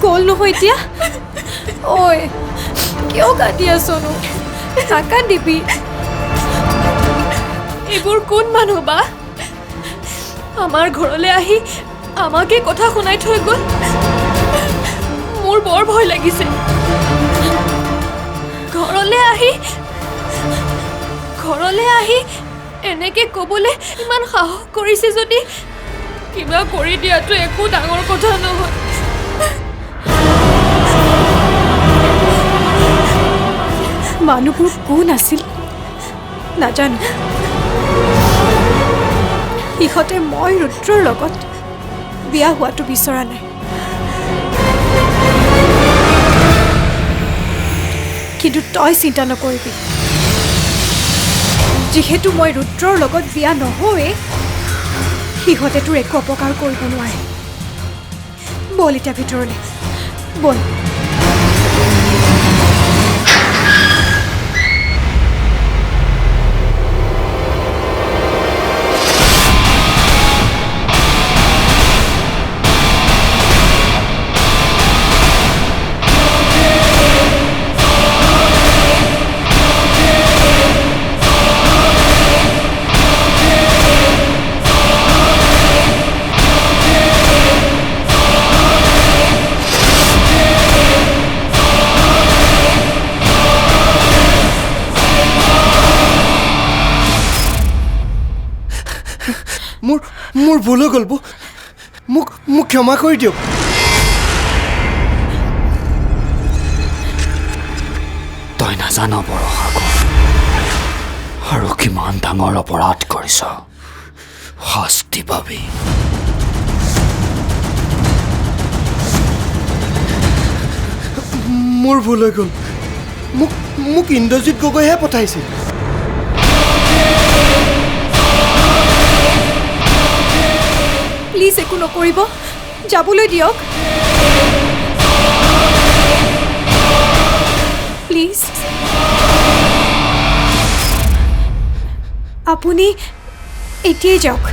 গ'ল নহয় এতিয়া ঐ কিয় কাটি আছনো নাকান্দিবি এইবোৰ কোন মানুহ বা আমাৰ ঘৰলৈ আহি আমাকে কথা শুনাই থৈ গ'ল মোৰ বৰ ভয় লাগিছে ঘৰলৈ আহি এনেকে ক'বলৈ ইমান সাহস কৰিছে যদি কিবা কৰি দিয়াটো একো ডাঙৰ কথা নহয় মানুহবোৰ কোন আছিল নাজানো ইহঁতে মই ৰুদ্ৰৰ লগত বিয়া হোৱাটো বিচৰা নাই কিন্তু তই চিন্তা নকৰিবি যিহেতু মই ৰুদ্ৰৰ লগত বিয়া নহওঁৱে সিহঁতে তোৰ একো অপকাৰ কৰিব নোৱাৰে বল এতিয়া ভিতৰলৈ বল মোৰ ভুল হৈ গ'ল মোক ক্ষমা কৰি দিয়ক তই নাজান বৰষাকৰ আৰু কিমান ডাঙৰ অপৰাধ কৰিছ শাস্তি পাবি মোৰ ভুল হৈ গ'ল মোক ইন্দ্ৰজিৎ গগৈহে পঠাইছিল প্লিজ একো নকৰিব যাবলৈ দিয়ক প্লিজ আপুনি এতিয়াই যাওক